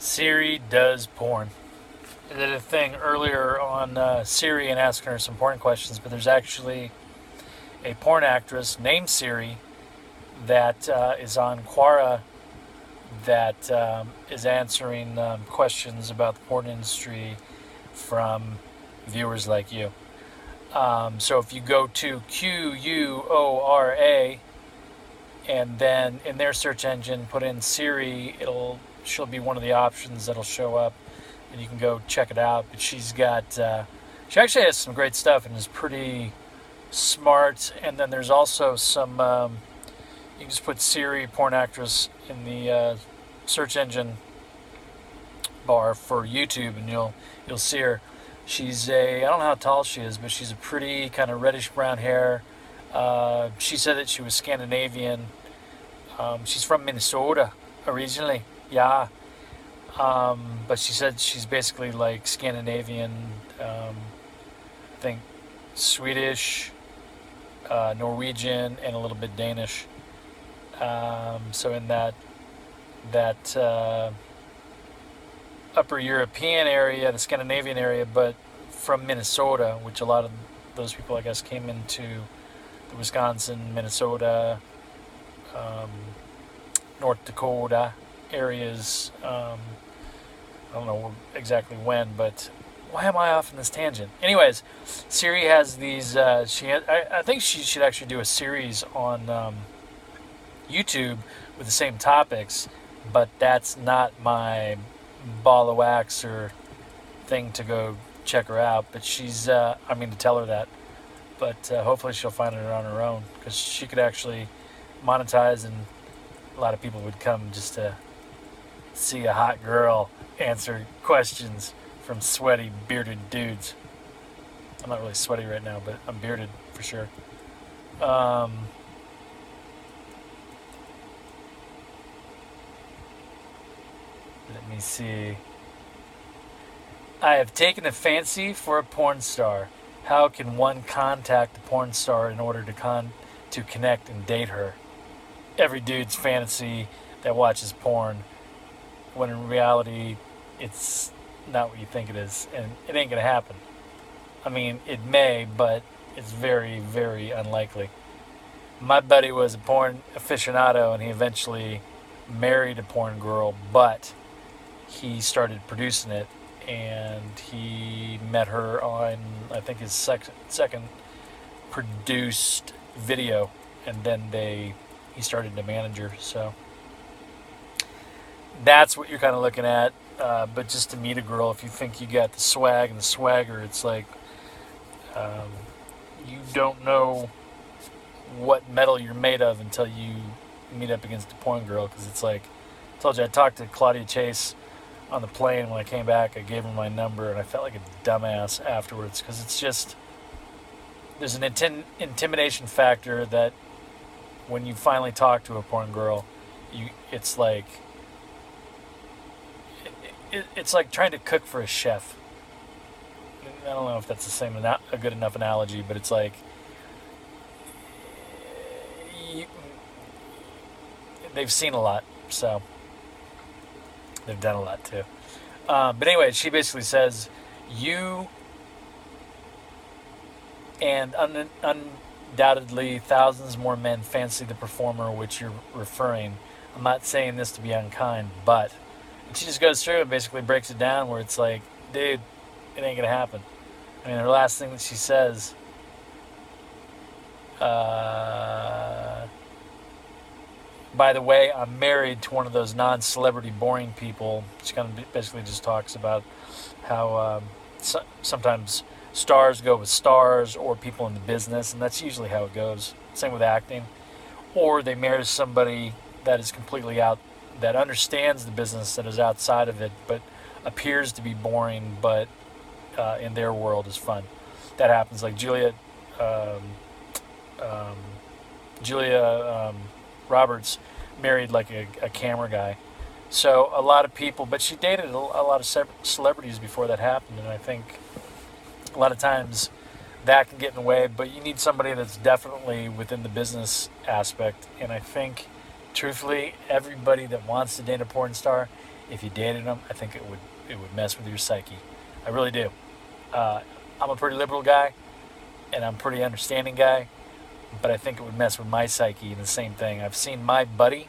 Siri does porn. I did a thing earlier on Siri and asking her some porn questions, but there's actually a porn actress named Siri that is on Quora that is answering questions about the porn industry from viewers like you. So if you go to Quora and then in their search engine put in Siri, she'll be one of the options that'll show up, and you can go check it out. But she actually has some great stuff and is pretty smart. And then there's also some you can just put Siri porn actress in the search engine bar for YouTube, and you'll see her. I don't know how tall she is, but she's a pretty kind of reddish brown hair. She said that she was Scandinavian. She's from Minnesota originally, yeah. But she said she's basically like Scandinavian, I think Swedish, Norwegian, and a little bit Danish. So in that upper European area, the Scandinavian area, but from Minnesota, which a lot of those people, I guess, came into the Wisconsin, Minnesota, North Dakota areas. I don't know exactly when, but why am I off in this tangent? Anyways, Siri has these. I think she should actually do a series on YouTube with the same topics, but that's not my ball of wax or thing to go check her out. But to tell her that. But hopefully she'll find it on her own, because she could actually monetize, and a lot of people would come just to see a hot girl answer questions from sweaty, bearded dudes. I'm not really sweaty right now, but I'm bearded for sure. Let me see. I have taken a fancy for a porn star. How can one contact a porn star in order to connect and date her? Every dude's fantasy that watches porn, when in reality, it's not what you think it is, and it ain't gonna happen. I mean, it may, but it's very, very unlikely. My buddy was a porn aficionado, and he eventually married a porn girl, but he started producing it, and he met her on, I think, his second produced video, and then he started to manage her. So that's what you're kind of looking at. But just to meet a girl, if you think you got the swag and the swagger, it's like you don't know what metal you're made of until you meet up against a porn girl. Because it's like, I told you, I talked to Claudia Chase on the plane. When I came back, I gave her my number, and I felt like a dumbass afterwards, because it's just, there's an intimidation factor that when you finally talk to a porn girl, it's like trying to cook for a chef. I don't know if that's a good enough analogy, but it's like they've seen a lot, so they've done a lot too. But anyway, she basically says, you and undoubtedly thousands more men fancy the performer which you're referring. I'm not saying this to be unkind, but... And she just goes through and basically breaks it down, where it's like, dude, it ain't gonna happen. I mean, her last thing that she says, by the way, I'm married to one of those non-celebrity boring people. She kind of basically just talks about how sometimes stars go with stars, or people in the business, and that's usually how it goes. Same with acting. Or they marry somebody that is completely out, that understands the business, that is outside of it, but appears to be boring, but in their world is fun. That happens. Like Julia Roberts married like a camera guy. So a lot of people, but she dated a lot of celebrities before that happened, and I think a lot of times that can get in the way, but you need somebody that's definitely within the business aspect. And I think, truthfully, everybody that wants to date a porn star if you dated them, I think it would mess with your psyche. I really do. I'm a pretty liberal guy, and I'm a pretty understanding guy, but I think it would mess with my psyche. And the same thing, I've seen my buddy,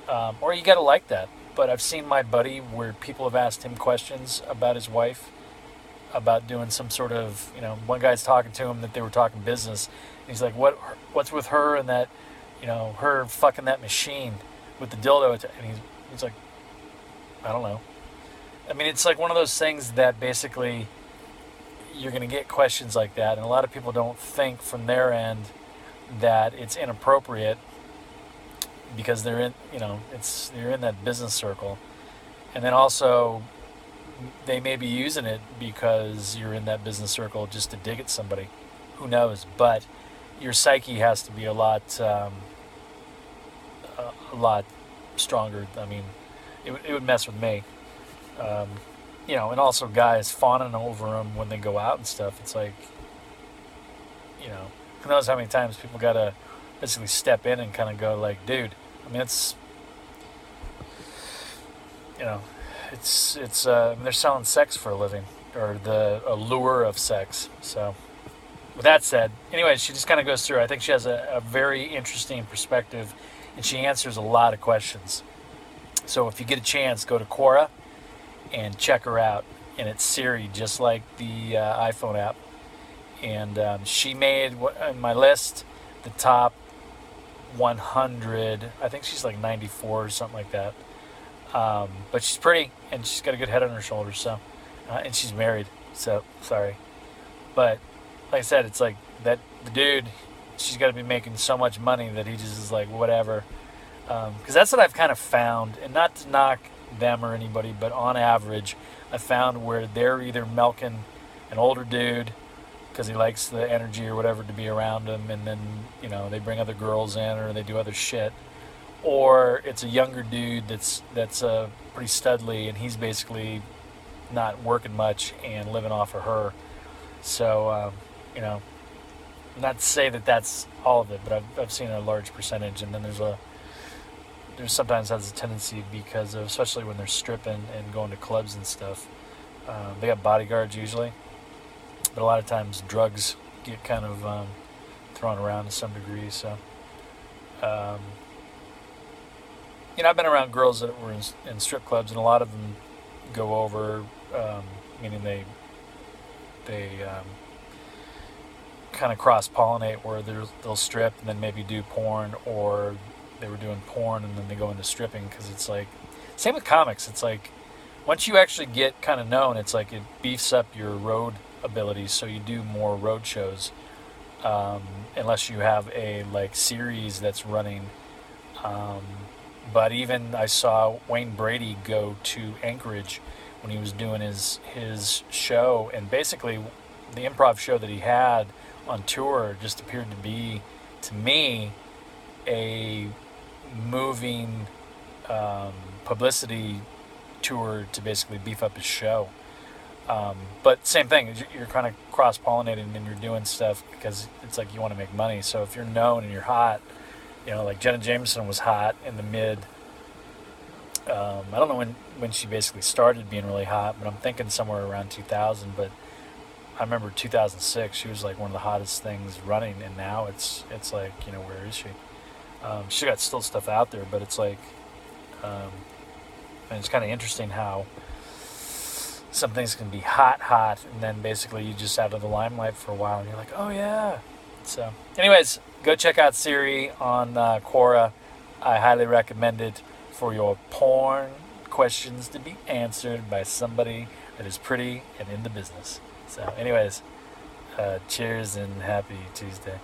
or you gotta like that, but I've seen my buddy where people have asked him questions about his wife, about doing some sort of, one guy's talking to him that they were talking business. And he's like, what's with her and that, her fucking that machine with the dildo? And he's like, I don't know. I mean, it's like one of those things that basically you're going to get questions like that. And a lot of people don't think from their end that it's inappropriate because they're in, you're in that business circle. And then also they may be using it because you're in that business circle just to dig at somebody. Who knows? But your psyche has to be a lot stronger. I mean, it would mess with me. And also guys fawning over them when they go out and stuff. It's like, who knows how many times people got to basically step in and kind of go like, dude, I mean, it's they're selling sex for a living, or the allure of sex. So with that said, anyways, she just kind of goes through. I think she has a very interesting perspective, and she answers a lot of questions. So if you get a chance, go to Quora and check her out. And it's Siri, just like the iPhone app. And she made, in my list, the top 100. I think she's like 94 or something like that. But she's pretty, and she's got a good head on her shoulders. So, and she's married. So sorry, but like I said, it's like that the dude. She's got to be making so much money that he just is like whatever. Because that's what I've kind of found, and not to knock them or anybody, but on average, I found where they're either milking an older dude because he likes the energy or whatever to be around him, and then they bring other girls in or they do other shit, or it's a younger dude that's pretty studly and he's basically not working much and living off of her. So not to say that that's all of it, but I've seen a large percentage, and then there's sometimes has a tendency because of, especially when they're stripping and going to clubs and stuff, they got bodyguards usually, but a lot of times drugs get kind of thrown around to some degree. So I've been around girls that were in strip clubs, and a lot of them go over, meaning they kind of cross-pollinate, where they'll strip and then maybe do porn, or they were doing porn and then they go into stripping, because it's like, same with comics. It's like, once you actually get kind of known, it's like it beefs up your road abilities, so you do more road shows, unless you have a like series that's running. But even I saw Wayne Brady go to Anchorage when he was doing his show, and basically the improv show that he had on tour just appeared to be, to me, a moving publicity tour to basically beef up his show. But same thing, you're kind of cross-pollinating and you're doing stuff because it's like you want to make money. So if you're known and you're hot, like Jenna Jameson was hot in the mid, I don't know when she basically started being really hot, but I'm thinking somewhere around 2000. But I remember 2006, she was like one of the hottest things running, and now it's like, where is she? She's got still stuff out there, but it's like, and it's kind of interesting how some things can be hot, and then basically you just out of the limelight for a while, and you're like, oh yeah. So, anyways, go check out Siri on Quora. I highly recommend it for your porn questions to be answered by somebody that is pretty and in the business. So, anyways, cheers and happy Tuesday.